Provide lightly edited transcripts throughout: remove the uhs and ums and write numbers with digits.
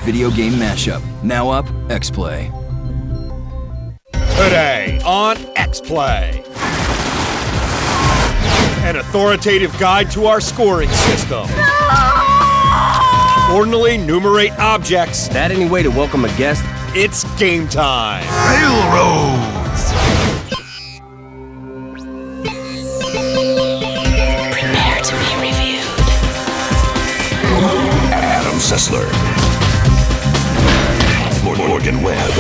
video game mashup. Now up, X-Play. Today on X-Play. An authoritative guide to our scoring system. Ordinally numerate objects. That any way to welcome a guest? It's game time. Railroads. Prepare to be reviewed. Adam Sessler. Morgan Webb.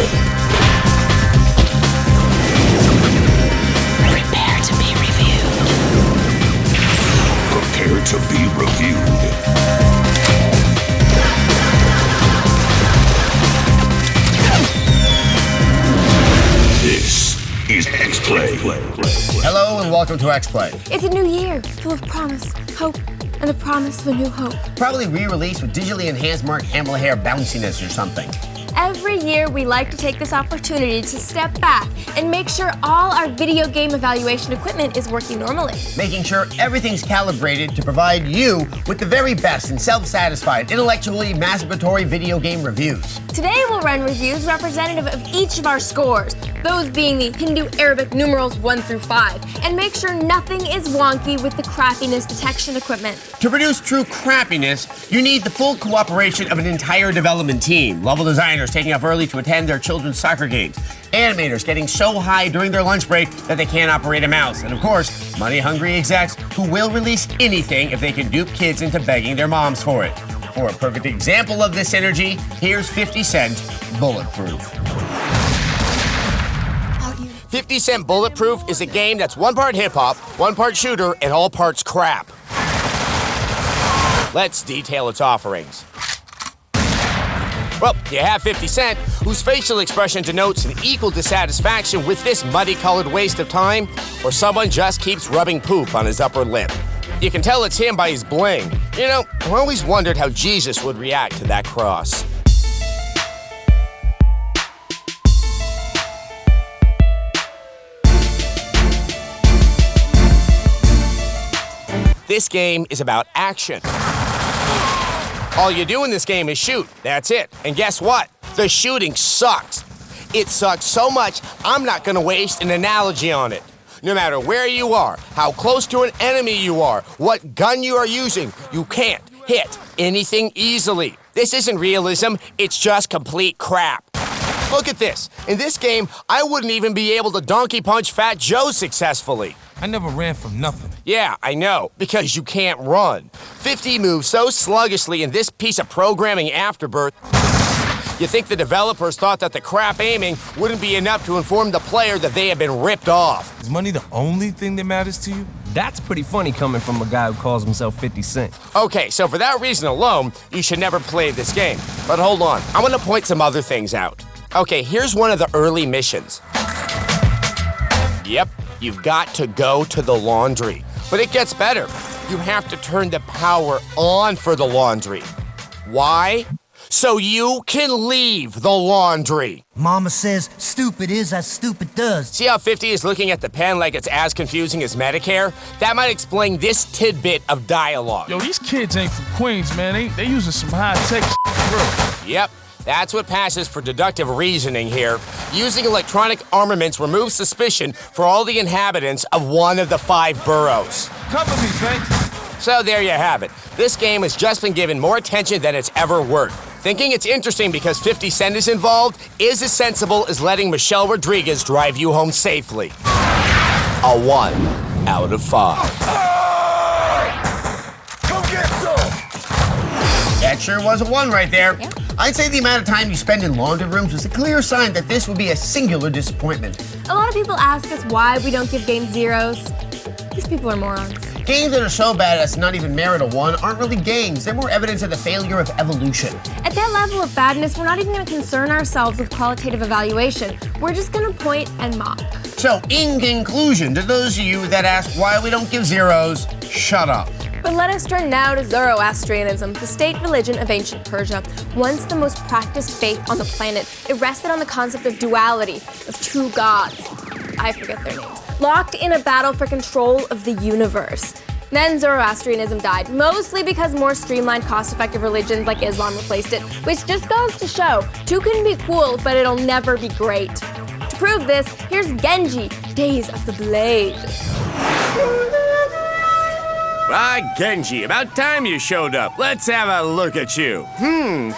Prepare to be reviewed. Prepare to be reviewed. This is X-Play. Hello and welcome to X-Play. It's a new year, full of promise, hope, and the promise of a new hope. Probably re-released with digitally enhanced Mark Hamill hair bounciness or something. Every year, we like to take this opportunity to step back and make sure all our video game evaluation equipment is working normally. Making sure everything's calibrated to provide you with the very best and self-satisfied, intellectually masturbatory video game reviews. Today, we'll run reviews representative of each of our scores, those being the Hindu-Arabic numerals 1 through 5, and make sure nothing is wonky with the crappiness detection equipment. To produce true crappiness, you need the full cooperation of an entire development team. Level designers taking off early to attend their children's soccer games. Animators getting so high during their lunch break that they can't operate a mouse. And of course, money-hungry execs who will release anything if they can dupe kids into begging their moms for it. For a perfect example of this energy, here's 50 Cent Bulletproof. 50 Cent Bulletproof is a game that's 1 part hip-hop, 1 part shooter, and all parts crap. Let's detail its offerings. Well, you have 50 Cent, whose facial expression denotes an equal dissatisfaction with this muddy-colored waste of time, or someone just keeps rubbing poop on his upper lip. You can tell it's him by his bling. You know, I always wondered how Jesus would react to that cross. This game is about action. All you do in this game is shoot. That's it. And guess what? The shooting sucks. It sucks so much, I'm not gonna waste an analogy on it. No matter where you are, how close to an enemy you are, what gun you are using, you can't hit anything easily. This isn't realism, it's just complete crap. Look at this. In this game, I wouldn't even be able to donkey punch Fat Joe successfully. I never ran from nothing. Yeah, I know, because you can't run. 50 moves so sluggishly in this piece of programming afterbirth. You think the developers thought that the crap aiming wouldn't be enough to inform the player that they had been ripped off. Is money the only thing that matters to you? That's pretty funny coming from a guy who calls himself 50 Cent. Okay, so for that reason alone, you should never play this game. But hold on, I'm gonna point some other things out. Okay, here's one of the early missions. Yep, you've got to go to the laundry. But it gets better. You have to turn the power on for the laundry. Why? So you can leave the laundry. Mama says stupid is as stupid does. See how 50 is looking at the pen like it's as confusing as Medicare? That might explain this tidbit of dialogue. Yo, these kids ain't from Queens, man. They using some high-tech shit, bro. Yep. That's what passes for deductive reasoning here. Using electronic armaments removes suspicion for all the inhabitants of one of the 5 boroughs. Cover me, thanks. So there you have it. This game has just been given more attention than it's ever worth. Thinking it's interesting because 50 Cent is involved is as sensible as letting Michelle Rodriguez drive you home safely. A 1 out of 5. Come get some! That sure was a 1 right there. Yeah. I'd say the amount of time you spend in laundry rooms was a clear sign that this would be a singular disappointment. A lot of people ask us why we don't give games zeros. These people are morons. Games that are so bad as to not even merit a 1 aren't really games. They're more evidence of the failure of evolution. At that level of badness, we're not even going to concern ourselves with qualitative evaluation. We're just going to point and mock. So, in conclusion, to those of you that ask why we don't give zeros, shut up. But let us turn now to Zoroastrianism, the state religion of ancient Persia. Once the most practiced faith on the planet, it rested on the concept of duality, of two gods. I forget their names. Locked in a battle for control of the universe. Then Zoroastrianism died, mostly because more streamlined, cost-effective religions like Islam replaced it, which just goes to show, 2 can be cool, but it'll never be great. To prove this, here's Genji, Days of the Blade. Ah, Genji, about time you showed up. Let's have a look at you.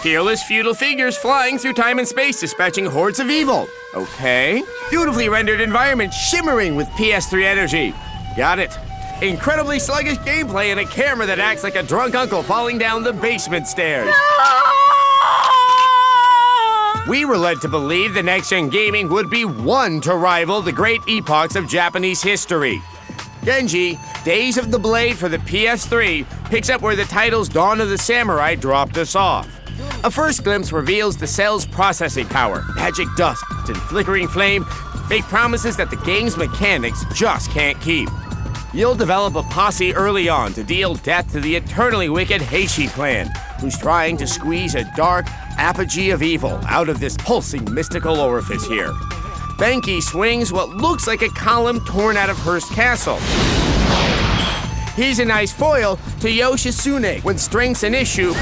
Fearless feudal figures flying through time and space, dispatching hordes of evil. Okay. Beautifully rendered environment shimmering with PS3 energy. Got it. Incredibly sluggish gameplay and a camera that acts like a drunk uncle falling down the basement stairs. We were led to believe the next-gen gaming would be one to rival the great epochs of Japanese history. Genji, Days of the Blade for the PS3 picks up where the title's Dawn of the Samurai dropped us off. A first glimpse reveals the cell's processing power, magic dust, and flickering flame, fake promises that the game's mechanics just can't keep. You'll develop a posse early on to deal death to the eternally wicked Heishi clan, who's trying to squeeze a dark apogee of evil out of this pulsing mystical orifice here. Benki swings what looks like a column torn out of Hearst Castle. He's a nice foil to Yoshitsune when strength's an issue.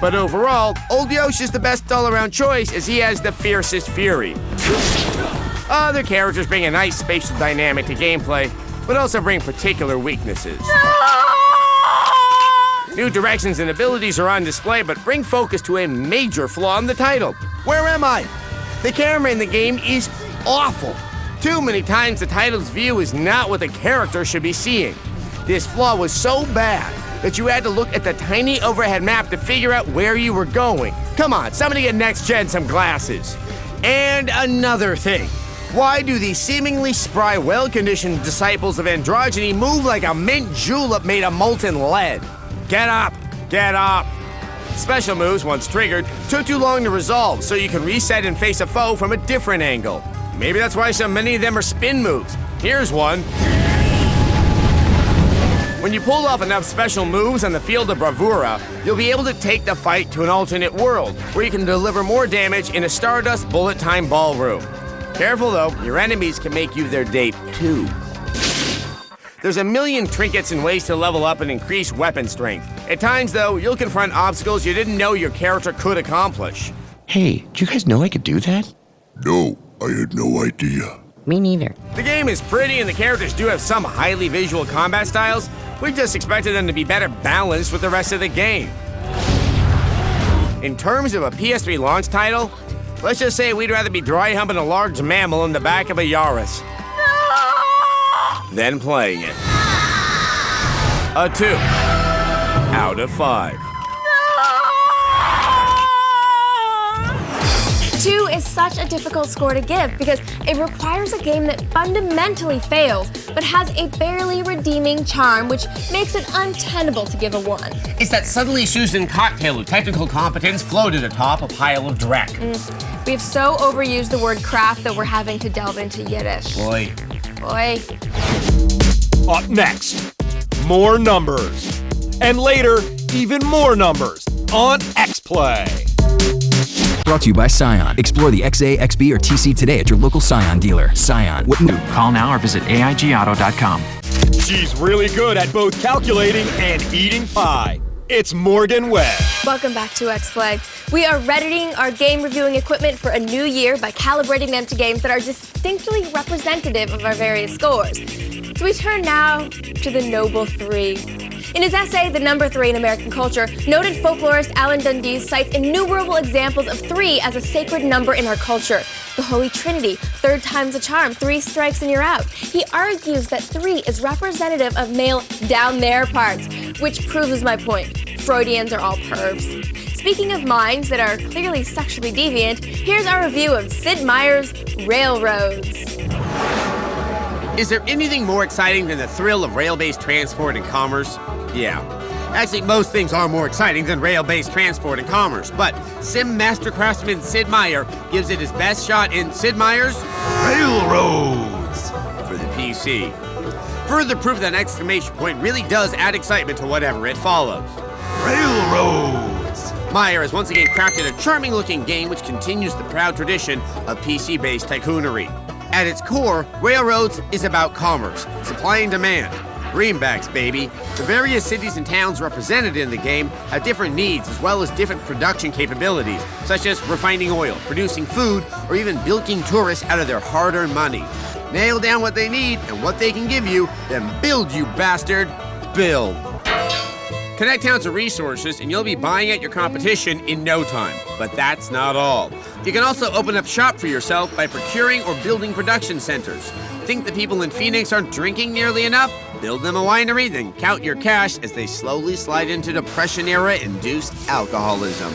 But overall, old Yosh is the best all-around choice as he has the fiercest fury. Other characters bring a nice spatial dynamic to gameplay, but also bring particular weaknesses. New directions and abilities are on display, but bring focus to a major flaw in the title. Where am I? The camera in the game is awful. Too many times the title's view is not what the character should be seeing. This flaw was so bad that you had to look at the tiny overhead map to figure out where you were going. Come on, somebody get Next Gen some glasses. And another thing. Why do these seemingly spry, well-conditioned disciples of androgyny move like a mint julep made of molten lead? Get up! Get up! Special moves, once triggered, took too long to resolve, so you can reset and face a foe from a different angle. Maybe that's why so many of them are spin moves. Here's one. When you pull off enough special moves on the field of bravura, you'll be able to take the fight to an alternate world, where you can deliver more damage in a Stardust bullet time ballroom. Careful though, your enemies can make you their date too. There's a million trinkets and ways to level up and increase weapon strength. At times, though, you'll confront obstacles you didn't know your character could accomplish. Hey, do you guys know I could do that? No, I had no idea. Me neither. The game is pretty and the characters do have some highly visual combat styles. We just expected them to be better balanced with the rest of the game. In terms of a PS3 launch title, let's just say we'd rather be dry humping a large mammal in the back of a Yaris than playing it. A 2 out of 5. 2 is such a difficult score to give because it requires a game that fundamentally fails, but has a barely redeeming charm, which makes it untenable to give a 1. It's that subtly Susan cocktail of technical competence floated atop a pile of dreck. We've so overused the word craft that we're having to delve into Yiddish. Boy. Up next, more numbers. And later, even more numbers on X-Play. Brought to you by Scion. Explore the XA, XB, or TC today at your local Scion dealer. Scion. What new? Call now or visit AIGauto.com. She's really good at both calculating and eating pie. It's Morgan Webb. Welcome back to X-Play. We are readying our game reviewing equipment for a new year by calibrating them to games that are distinctly representative of our various scores. So we turn now to the Noble 3. In his essay, The Number 3 in American Culture, noted folklorist Alan Dundee cites innumerable examples of 3 as a sacred number in our culture. The Holy Trinity, 3rd time's a charm, 3 strikes and you're out. He argues that 3 is representative of male down there parts, which proves my point. Freudians are all pervs. Speaking of minds that are clearly sexually deviant, here's our review of Sid Meier's Railroads. Is there anything more exciting than the thrill of rail-based transport and commerce? Yeah. Actually, most things are more exciting than rail-based transport and commerce, but Sim Master Craftsman Sid Meier gives it his best shot in Sid Meier's Railroads for the PC. Further proof that an exclamation point really does add excitement to whatever it follows. Railroads! Meier has once again crafted a charming-looking game which continues the proud tradition of PC-based tycoonery. At its core, Railroads is about commerce, supply and demand. Greenbacks, baby. The various cities and towns represented in the game have different needs as well as different production capabilities, such as refining oil, producing food, or even bilking tourists out of their hard-earned money. Nail down what they need and what they can give you, then build, you bastard. Build. Connect towns to resources and you'll be buying at your competition in no time. But that's not all. You can also open up shop for yourself by procuring or building production centers. Think the people in Phoenix aren't drinking nearly enough? Build them a winery, then count your cash as they slowly slide into Depression-era induced alcoholism.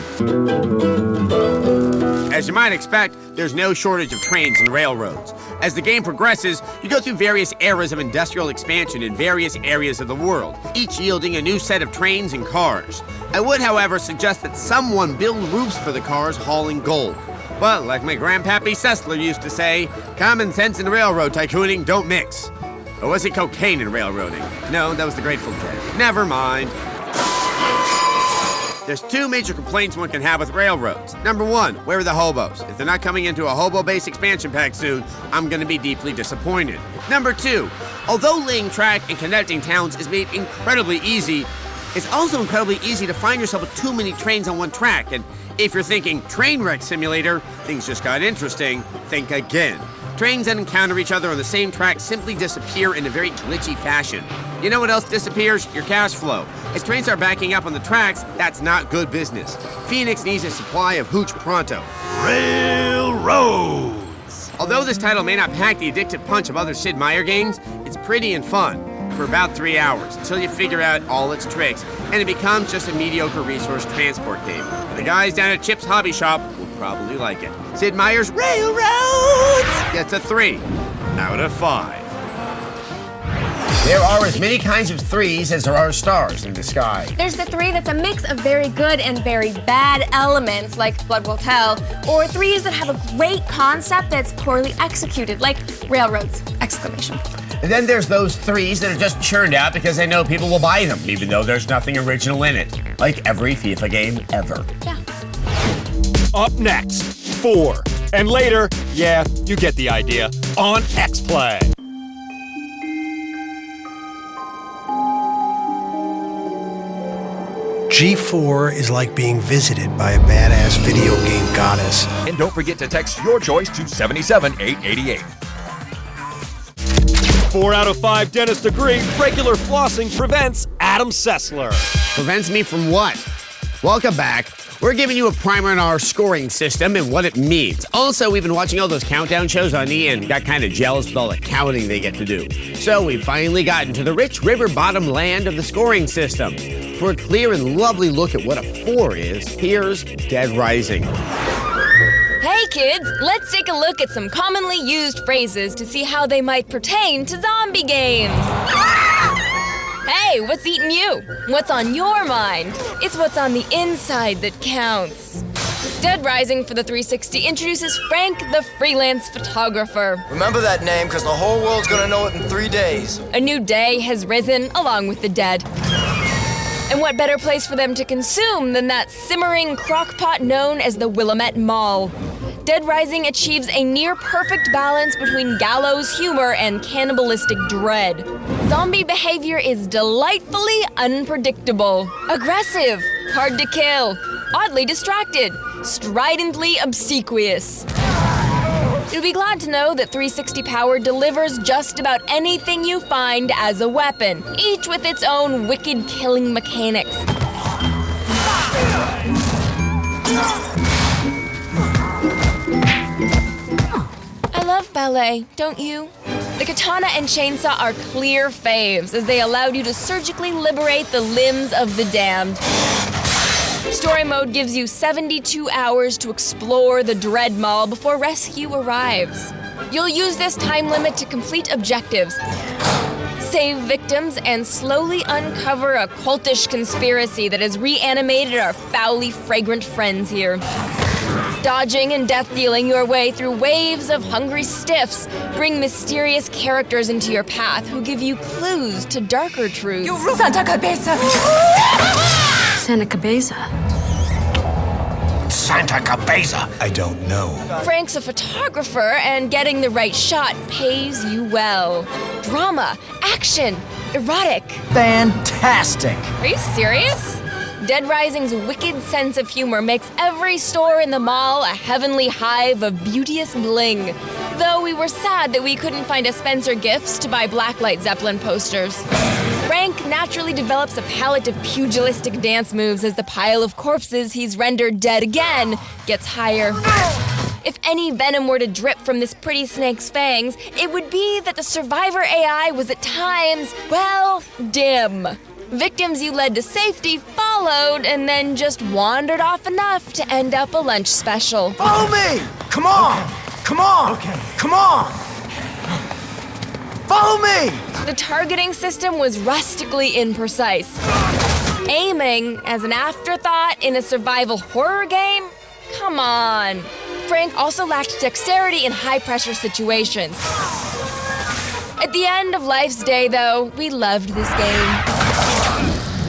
As you might expect, there's no shortage of trains and railroads. As the game progresses, you go through various eras of industrial expansion in various areas of the world, each yielding a new set of trains and cars. I would, however, suggest that someone build roofs for the cars hauling gold. But like my grandpappy Sessler used to say, common sense and railroad tycooning don't mix. Or was it cocaine and railroading? No, that was the Grateful Dead. Never mind. There's two major complaints one can have with railroads. Number one, where are the hobos? If they're not coming into a hobo-based expansion pack soon, I'm gonna be deeply disappointed. Number two, although laying track and connecting towns is made incredibly easy, it's also incredibly easy to find yourself with too many trains on one track. And if you're thinking train wreck simulator, things just got interesting, think again. Trains that encounter each other on the same track simply disappear in a very glitchy fashion. You know what else disappears? Your cash flow. As trains start backing up on the tracks, that's not good business. Phoenix needs a supply of hooch pronto. Railroads! Although this title may not pack the addictive punch of other Sid Meier games, it's pretty and fun for about 3 hours until you figure out all its tricks and it becomes just a mediocre resource transport game. The guys down at Chip's Hobby Shop will probably like it. Sid Meier's Railroads gets a 3 out of 5. There are as many kinds of 3s as there are stars in the sky. There's the 3 that's a mix of very good and very bad elements, like Blood Will Tell, or 3s that have a great concept that's poorly executed, like Railroads! Exclamation. And then there's those 3s that are just churned out because they know people will buy them, even though there's nothing original in it. Like every FIFA game ever. Yeah. Up next, 4. And later, yeah, you get the idea, on X-Play. G4 is like being visited by a badass video game goddess. And don't forget to text your choice to 77888. 4 out of 5 dentists agree regular flossing prevents Adam Sessler. Prevents me from what? Welcome back. We're giving you a primer on our scoring system and what it means. Also, we've been watching all those countdown shows on E! And got kind of jealous with all the counting they get to do. So we've finally gotten to the rich river bottom land of the scoring system. For a clear and lovely look at what a 4 is, here's Dead Rising. Hey kids, let's take a look at some commonly used phrases to see how they might pertain to zombie games. Hey, what's eating you? What's on your mind? It's what's on the inside that counts. Dead Rising for the 360 introduces Frank the Freelance Photographer. Remember that name, because the whole world's gonna know it in 3 days. A new day has risen along with the dead. And what better place for them to consume than that simmering crockpot known as the Willamette Mall? Dead Rising achieves a near-perfect balance between gallows humor and cannibalistic dread. Zombie behavior is delightfully unpredictable, aggressive, hard to kill, oddly distracted, stridently obsequious. You'll be glad to know that 360 Power delivers just about anything you find as a weapon, each with its own wicked killing mechanics. I love ballet, don't you? The katana and chainsaw are clear faves, as they allowed you to surgically liberate the limbs of the damned. Story mode gives you 72 hours to explore the Dread Mall before rescue arrives. You'll use this time limit to complete objectives, save victims, and slowly uncover a cultish conspiracy that has reanimated our foully fragrant friends here. Dodging and death-dealing your way through waves of hungry stiffs bring mysterious characters into your path who give you clues to darker truths. Santa Cabeza! Santa Cabeza? Santa Cabeza? I don't know. Frank's a photographer, and getting the right shot pays you well. Drama, action, erotic. Fantastic. Are you serious? Dead Rising's wicked sense of humor makes every store in the mall a heavenly hive of beauteous bling. Though we were sad that we couldn't find a Spencer Gifts to buy Blacklight Zeppelin posters. Frank naturally develops a palette of pugilistic dance moves as the pile of corpses he's rendered dead again gets higher. If any venom were to drip from this pretty snake's fangs, it would be that the survivor AI was at times, well, dim. Victims you led to safety followed and then just wandered off enough to end up a lunch special. Follow me! Come on! Okay. Come on! Okay. Come on! Follow me! The targeting system was rustically imprecise. Aiming as an afterthought in a survival horror game? Come on. Frank also lacked dexterity in high-pressure situations. At the end of life's day, though, we loved this game.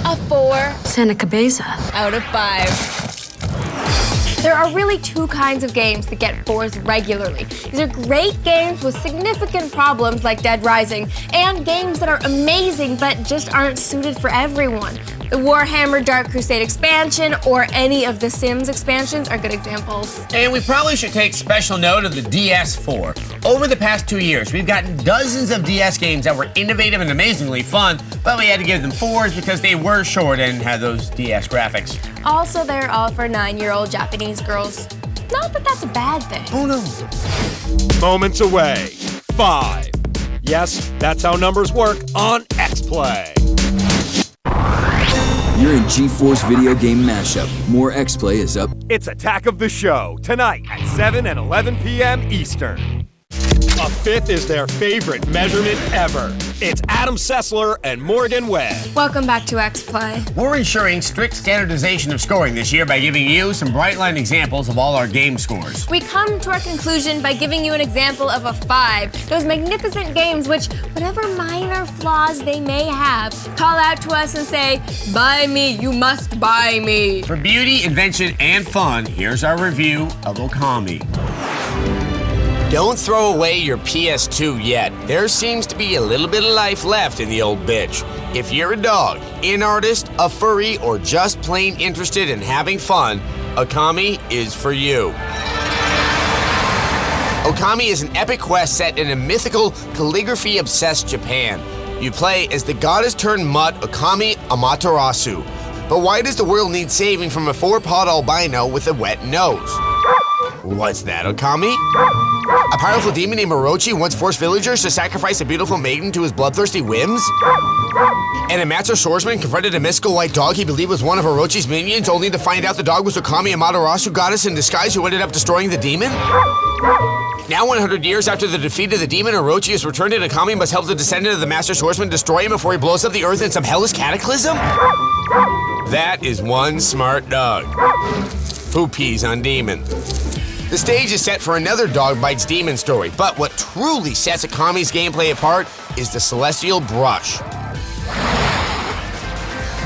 A 4 Santa Cabeza out of 5. There are really two kinds of games that get 4s regularly. These are great games with significant problems like Dead Rising, and games that are amazing but just aren't suited for everyone. The Warhammer Dark Crusade expansion or any of the Sims expansions are good examples. And we probably should take special note of the DS4. Over the past 2 years, we've gotten dozens of DS games that were innovative and amazingly fun, but we had to give them 4s because they were short and had those DS graphics. Also, they're all for 9-year-old Japanese girls. Not that that's a bad thing. Oh no. Moments away. 5. Yes, that's how numbers work on X-Play. You're in G-Force Video Game Mashup. More X-Play is up. It's Attack of the Show, tonight at 7 and 11 p.m. Eastern. A 5th is their favorite measurement ever. It's Adam Sessler and Morgan Webb. Welcome back to X-Play. We're ensuring strict standardization of scoring this year by giving you some bright-line examples of all our game scores. We come to our conclusion by giving you an example of a 5. Those magnificent games which, whatever minor flaws they may have, call out to us and say, buy me, you must buy me. For beauty, invention, and fun, here's our review of Okami. Don't throw away your PS2 yet. There seems to be a little bit of life left in the old bitch. If you're a dog, an artist, a furry, or just plain interested in having fun, Okami is for you. Okami is an epic quest set in a mythical, calligraphy-obsessed Japan. You play as the goddess-turned-mutt Okami Amaterasu. But why does the world need saving from a 4-pawed albino with a wet nose? What's that, Okami? A powerful demon named Orochi once forced villagers to sacrifice a beautiful maiden to his bloodthirsty whims? And a master swordsman confronted a mystical white dog he believed was one of Orochi's minions, only to find out the dog was Okami Amaterasu, goddess in disguise who ended up destroying the demon? Now 100 years after the defeat of the demon, Orochi is returned and Okami must help the descendant of the master swordsman destroy him before he blows up the earth in some hellish cataclysm? That is one smart dog. Who pees on demon? The stage is set for another Dog Bites Demon story, but what truly sets Okami's gameplay apart is the Celestial Brush.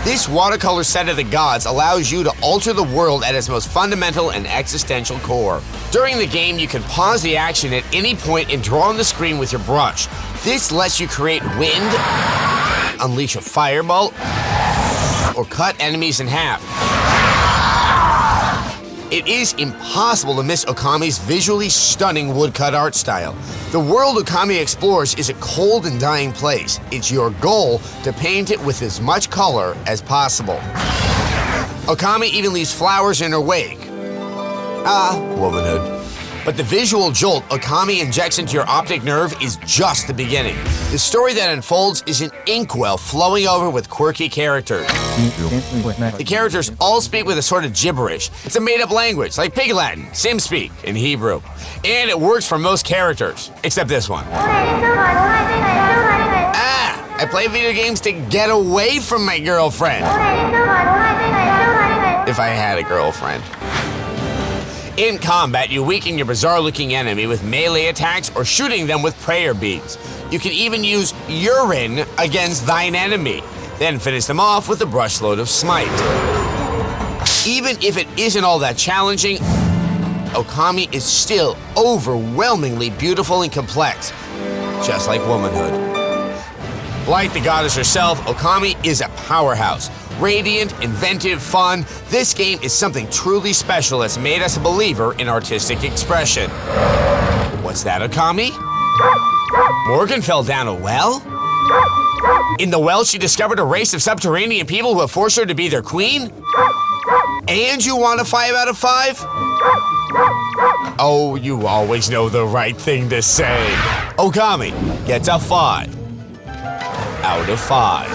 This watercolor set of the gods allows you to alter the world at its most fundamental and existential core. During the game, you can pause the action at any point and draw on the screen with your brush. This lets you create wind, unleash a fireball, or cut enemies in half. It is impossible to miss Okami's visually stunning woodcut art style. The world Okami explores is a cold and dying place. It's your goal to paint it with as much color as possible. Okami even leaves flowers in her wake. Womanhood. But the visual jolt Okami injects into your optic nerve is just the beginning. The story that unfolds is an inkwell flowing over with quirky characters. The characters all speak with a sort of gibberish. It's a made-up language, like Pig Latin, Simspeak, and Hebrew. And it works for most characters, except this one. I play video games to get away from my girlfriend. If I had a girlfriend. In combat, you weaken your bizarre-looking enemy with melee attacks or shooting them with prayer beads. You can even use urine against thine enemy, then finish them off with a brushload of smite. Even if it isn't all that challenging, Okami is still overwhelmingly beautiful and complex, just like womanhood. Like the goddess herself, Okami is a powerhouse. Radiant, inventive, fun, this game is something truly special that's made us a believer in artistic expression. What's that, Okami? Morgan fell down a well? In the well, she discovered a race of subterranean people who have forced her to be their queen? And you want a 5 out of 5? Oh, you always know the right thing to say. Okami gets a 5 out of 5.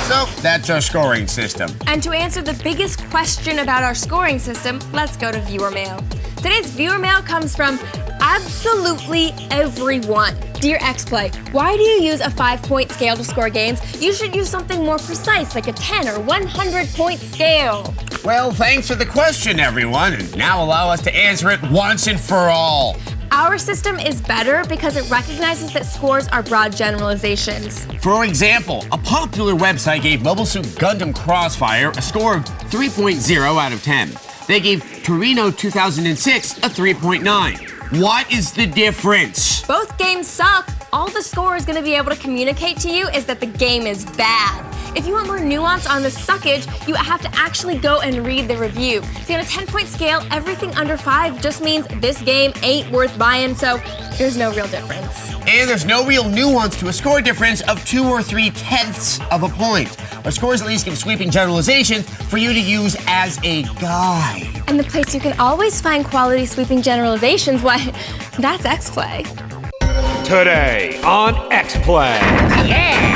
So, that's our scoring system. And to answer the biggest question about our scoring system, let's go to viewer mail. Today's viewer mail comes from absolutely everyone. Dear XPlay, why do you use a 5-point scale to score games? You should use something more precise, like a 10 or 100-point scale. Well, thanks for the question, everyone, and now allow us to answer it once and for all. Our system is better because it recognizes that scores are broad generalizations. For example, a popular website gave Mobile Suit Gundam Crossfire a score of 3.0 out of 10. They gave Torino 2006 a 3.9. What is the difference? Both games suck. All the score is going to be able to communicate to you is that the game is bad. If you want more nuance on the suckage, you have to actually go and read the review. See, on a 10-point scale, everything under 5 just means this game ain't worth buying, so there's no real difference. And there's no real nuance to a score difference of 2 or 3/10 of a point. Our scores at least give sweeping generalizations for you to use as a guide. And the place you can always find quality sweeping generalizations, why, that's XPlay. Today on XPlay. Yeah!